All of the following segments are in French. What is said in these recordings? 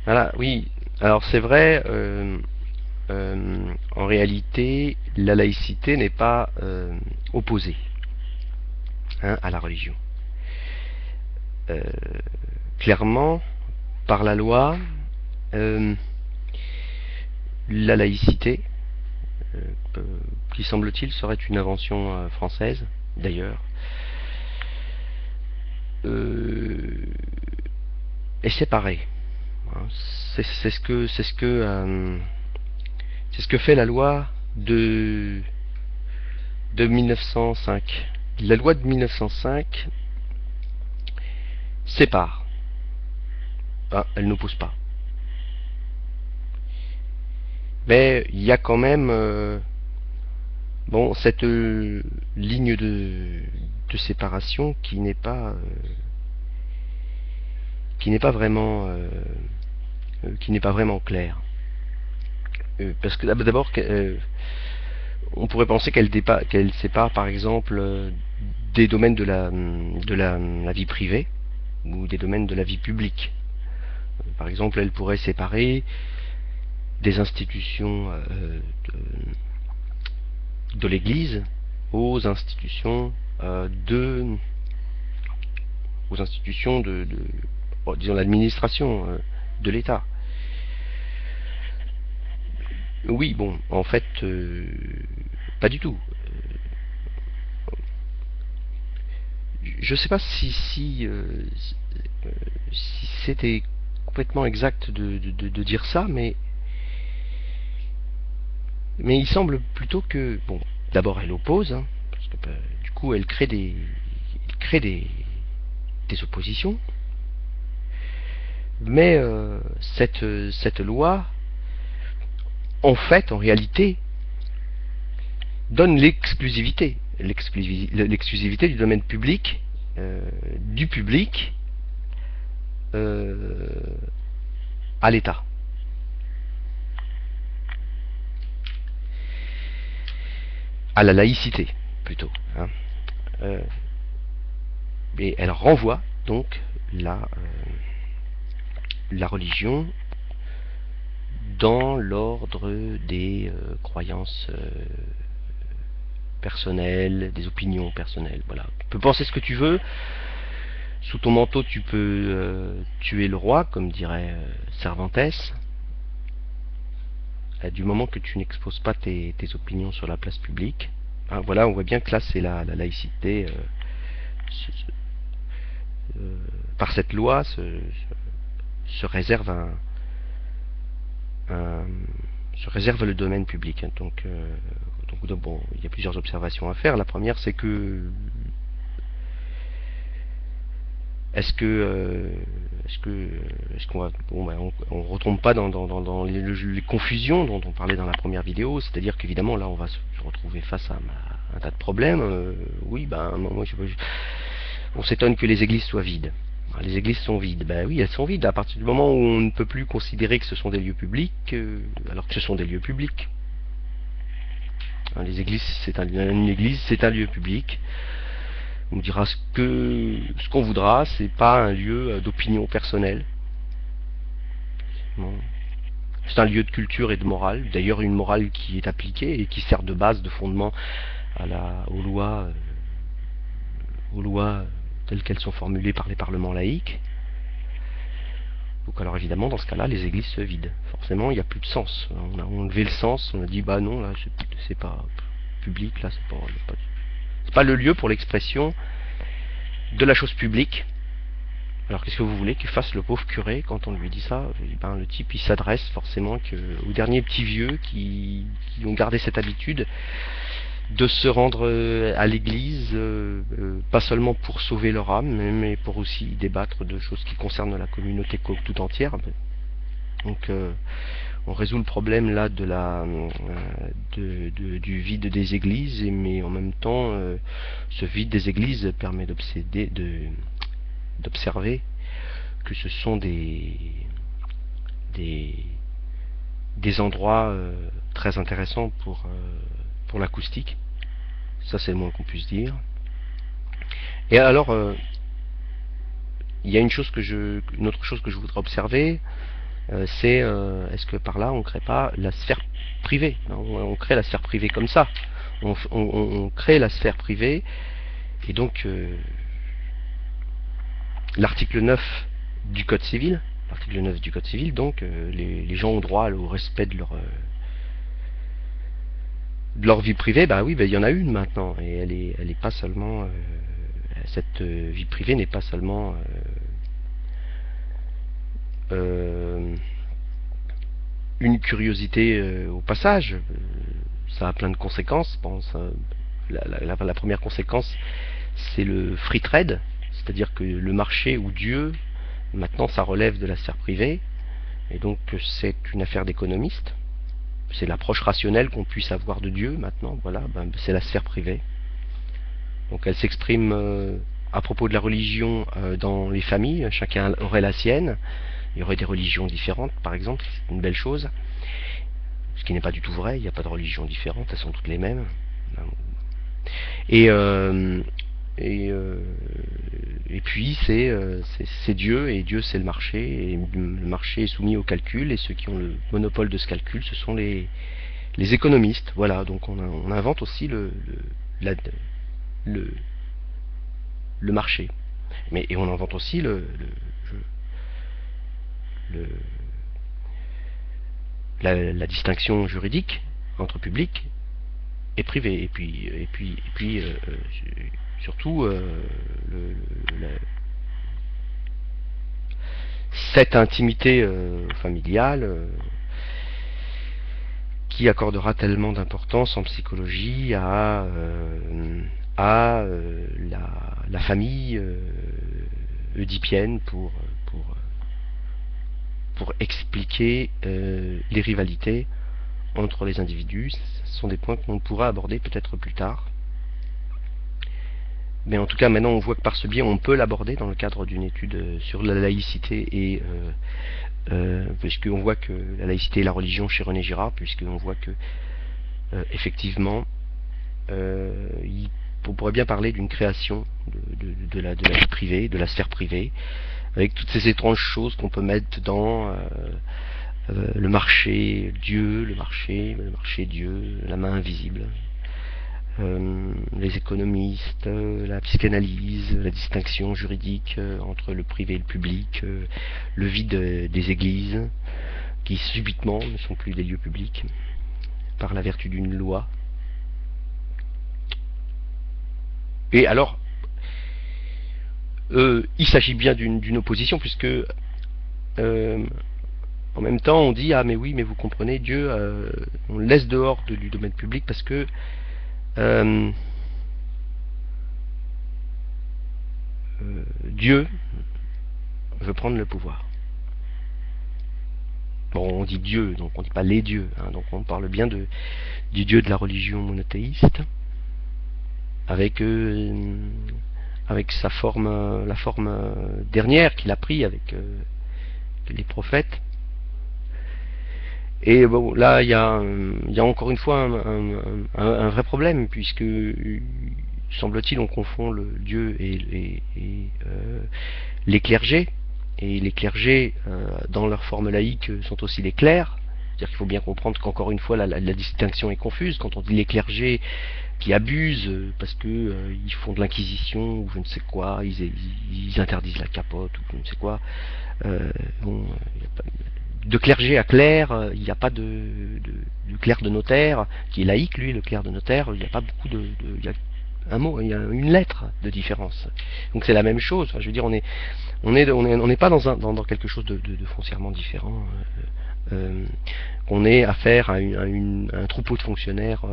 Voilà, oui. Alors c'est vrai, en réalité, la laïcité n'est pas opposée, hein, à la religion. Euh, Clairement, par la loi, euh, la laïcité, euh, qui semble-t-il serait une invention française, d'ailleurs, euh, est séparée. Hein. C'est ce que fait la loi de de 1905. La loi de 1905 sépare. Ah, elle n'oppose pas. Mais il y a quand même bon cette ligne de séparation qui n'est pas vraiment claire. Parce que d'abord, on pourrait penser qu'elle sépare par exemple des domaines de la vie privée ou des domaines de la vie publique. Par exemple, elle pourrait séparer des institutions de l'Église aux institutions de disons l'administration de l'État. Oui, bon, en fait, pas du tout. Je ne sais pas si c'était complètement exact de dire ça, mais il semble plutôt que, bon, d'abord elle oppose, hein, parce que du coup elle crée des oppositions, mais cette loi, en fait, en réalité, donne l'exclusivité du domaine public, du public euh, à l'État. À la laïcité, plutôt. Hein. Euh, et elle renvoie donc la religion dans l'ordre des croyances personnelles, des opinions personnelles. Voilà. Tu peux penser ce que tu veux. Sous ton manteau, tu peux tuer le roi, comme dirait Cervantes. Du moment que tu n'exposes pas tes opinions sur la place publique. Hein, voilà, on voit bien que là, c'est la laïcité. Euh, Par cette loi, se réserve un, se réserve le domaine public. Hein. Donc, bon, il y a plusieurs observations à faire. La première, c'est que est-ce qu'on va, bon, ben, on retombe pas dans les confusions dont on parlait dans la première vidéo, c'est-à-dire qu'évidemment là on va se retrouver face à un tas de problèmes. Oui, ben moi on s'étonne que les églises soient vides. Les églises sont vides. Ben oui, elles sont vides à partir du moment où on ne peut plus considérer que ce sont des lieux publics, alors que ce sont des lieux publics. Hein, les églises, une église, c'est un lieu public. On dira ce qu'on voudra, c'est pas un lieu d'opinion personnelle. Bon. C'est un lieu de culture et de morale. D'ailleurs, une morale qui est appliquée et qui sert de base, de fondement aux lois telles qu'elles sont formulées par les parlements laïcs. Donc alors évidemment, dans ce cas-là, les églises se vident. Forcément, il n'y a plus de sens. On a enlevé le sens, on a dit bah non, là c'est pas public, là c'est pas le lieu pour l'expression de la chose publique. Alors qu'est-ce que vous voulez qu'il fasse le pauvre curé quand on lui dit ça? Ben, le type il s'adresse forcément aux derniers petits vieux qui ont gardé cette habitude de se rendre à l'église, pas seulement pour sauver leur âme, mais pour aussi débattre de choses qui concernent la communauté tout entière. Donc on résout le problème là du vide des églises, mais en même temps ce vide des églises permet d'observer que ce sont des, des endroits très intéressants pour l'acoustique. Ça c'est le moins qu'on puisse dire. Et alors, il y a une autre chose que je voudrais observer, c'est est-ce que par là on crée pas la sphère privée? On crée la sphère privée comme ça. On crée la sphère privée, et donc l'article 9 du Code civil, donc les gens ont droit au respect de leur vie privée. Bah oui, bah, il y en a une maintenant, et elle est pas seulement cette vie privée n'est pas seulement une curiosité au passage. Ça a plein de conséquences. Bon, la première conséquence, c'est le free trade, c'est-à-dire que le marché ou Dieu, maintenant, ça relève de la sphère privée, et donc c'est une affaire d'économiste. C'est l'approche rationnelle qu'on puisse avoir de Dieu maintenant. Voilà, ben, c'est la sphère privée. Donc elle s'exprime à propos de la religion dans les familles. Chacun aurait la sienne. Il y aurait des religions différentes, par exemple. C'est une belle chose. Ce qui n'est pas du tout vrai. Il n'y a pas de religions différentes. Elles sont toutes les mêmes. Et puis c'est Dieu, et Dieu c'est le marché, et le marché est soumis au calcul, et ceux qui ont le monopole de ce calcul, ce sont les économistes. Voilà, donc on invente aussi le marché. Et on invente aussi la distinction juridique entre public et privé, et puis surtout cette intimité familiale qui accordera tellement d'importance en psychologie à la famille oedipienne pour expliquer les rivalités entre les individus. Ce sont des points qu'on pourra aborder peut-être plus tard. Mais en tout cas, maintenant, on voit que par ce biais, on peut l'aborder dans le cadre d'une étude sur la laïcité, et puisqu'on voit que la laïcité et la religion chez René Girard, puisqu'on voit que effectivement, on pourrait bien parler d'une création de la vie privée, de la sphère privée, avec toutes ces étranges choses qu'on peut mettre dans le marché Dieu, le marché Dieu, la main invisible, les économistes, la psychanalyse, la distinction juridique entre le privé et le public, le vide des églises, qui subitement ne sont plus des lieux publics, par la vertu d'une loi. Et alors, il s'agit bien d'une opposition, puisque en même temps on dit, ah mais oui, mais vous comprenez, Dieu, on le laisse dehors du domaine public parce que Dieu veut prendre le pouvoir. Bon, on dit Dieu, donc on ne dit pas les dieux, hein, donc on parle bien du Dieu de la religion monothéiste, avec sa forme, la forme dernière qu'il a pris avec les prophètes. Et bon, là, il y a encore une fois un vrai problème, puisque semble-t-il on confond le Dieu et les clergés. Et les clergés, dans leur forme laïque, sont aussi les clercs. C'est-à-dire qu'il faut bien comprendre qu'encore une fois, la distinction est confuse. Quand on dit les clergés qui abusent parce que ils font de l'inquisition ou je ne sais quoi, ils interdisent la capote ou je ne sais quoi. Bon, de clergé à clerc, il n'y a pas de clerc de notaire qui est laïque, lui, le clerc de notaire, il n'y a pas beaucoup il y a un mot, il y a une lettre de différence. Donc c'est la même chose. Enfin, je veux dire, on n'est pas dans quelque chose de foncièrement différent. On est affaire à un troupeau de fonctionnaires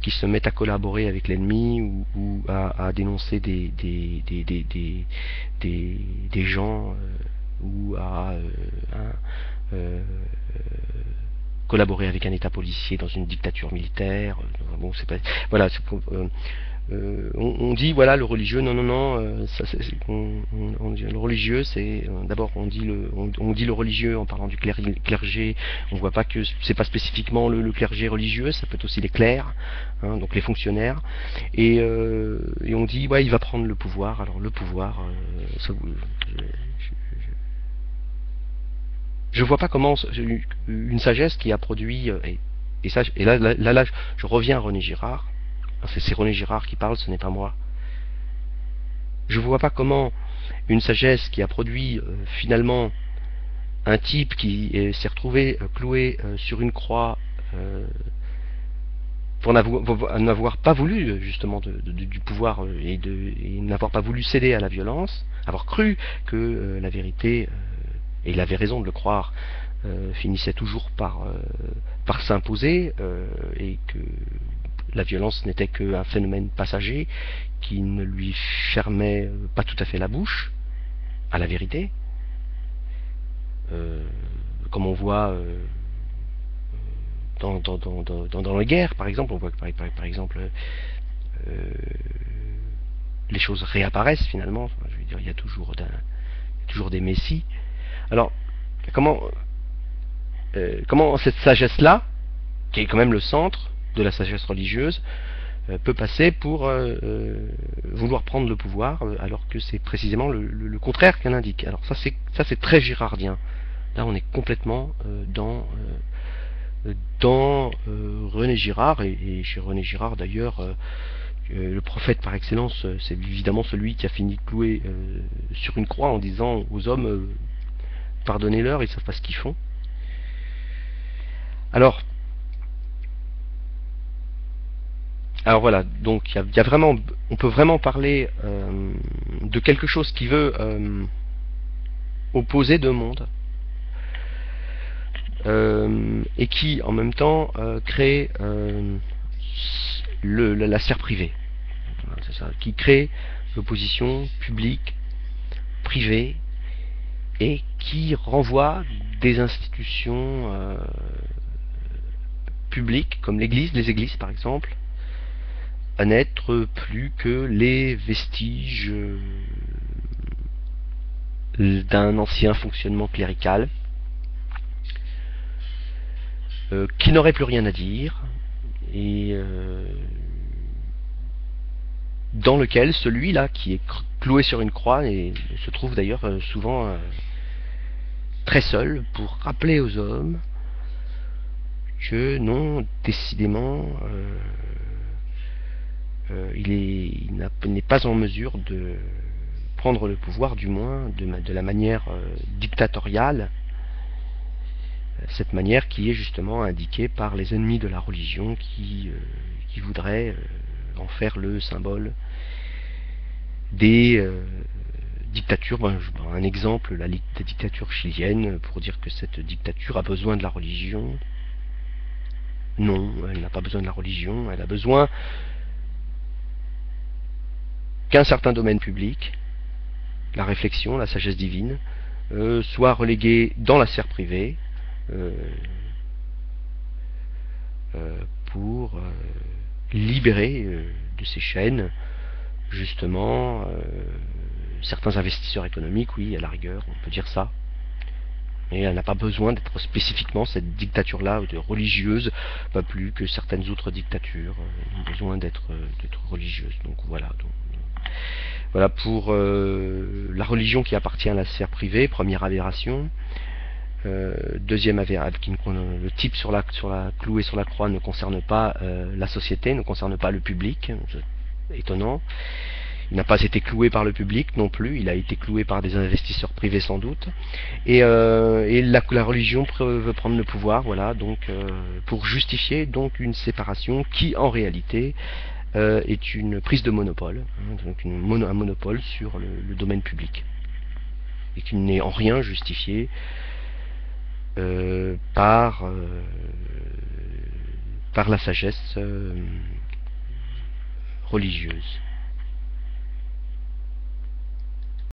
qui se mettent à collaborer avec l'ennemi ou à dénoncer des gens ou à collaborer avec un état policier dans une dictature militaire. Bon, c'est pas, voilà, on dit voilà le religieux, non, ça, on dit, le religieux c'est d'abord on dit le religieux en parlant du clergé, on voit pas que c'est pas spécifiquement le clergé religieux, ça peut être aussi les clercs, hein, donc les fonctionnaires, et on dit ouais il va prendre le pouvoir. Alors le pouvoir, je vois pas comment une sagesse qui a produit, et là, je reviens à René Girard, c'est René Girard qui parle, ce n'est pas moi. Je vois pas comment une sagesse qui a produit finalement un type qui s'est retrouvé cloué sur une croix pour n'avoir pas voulu justement du pouvoir et n'avoir pas voulu céder à la violence, avoir cru que la vérité, et il avait raison de le croire, finissait toujours par s'imposer, et que la violence n'était qu'un phénomène passager qui ne lui fermait pas tout à fait la bouche à la vérité, comme on voit dans les guerres, par exemple. On voit que par exemple les choses réapparaissent finalement. Enfin, je veux dire, il y a toujours des messies. Alors comment cette sagesse-là, qui est quand même le centre de la sagesse religieuse, peut passer pour vouloir prendre le pouvoir, alors que c'est précisément le contraire qu'elle indique. Alors ça c'est très girardien. Là on est complètement dans René Girard, et chez René Girard d'ailleurs, le prophète par excellence, c'est évidemment celui qui a fini cloué sur une croix en disant aux hommes pardonnez-leur, ils savent pas ce qu'ils font. Alors voilà, donc il y a vraiment, on peut vraiment parler de quelque chose qui veut opposer deux mondes, et qui en même temps crée la sphère privée. Voilà, c'est ça, qui crée l'opposition publique-privée, et qui renvoie des institutions publiques comme l'Église, les églises par exemple, à n'être plus que les vestiges d'un ancien fonctionnement clérical qui n'aurait plus rien à dire, et dans lequel celui-là qui est cloué sur une croix et se trouve d'ailleurs souvent très seul pour rappeler aux hommes que non, décidément il n'est pas en mesure de prendre le pouvoir, du moins de la manière dictatoriale, cette manière qui est justement indiquée par les ennemis de la religion qui voudraient en faire le symbole des dictatures. Un exemple, la dictature chilienne, pour dire que cette dictature a besoin de la religion. Non, elle n'a pas besoin de la religion, elle a besoin qu'un certain domaine public, la réflexion, la sagesse divine, soit relégué dans la sphère privée, pour libérer de ces chaînes justement certains investisseurs économiques. Oui, à la rigueur, on peut dire ça. Mais elle n'a pas besoin d'être spécifiquement cette dictature-là religieuse, pas plus que certaines autres dictatures ont besoin d'être religieuses. Donc voilà pour la religion qui appartient à la sphère privée, première aberration. Deuxième aberration, le type cloué sur la croix ne concerne pas la société, ne concerne pas le public. C'est étonnant. Il n'a pas été cloué par le public non plus, il a été cloué par des investisseurs privés sans doute. Et la religion veut prendre le pouvoir, voilà, donc pour justifier donc une séparation qui en réalité est une prise de monopole, donc un monopole sur le domaine public, et qui n'est en rien justifié par la sagesse religieuse.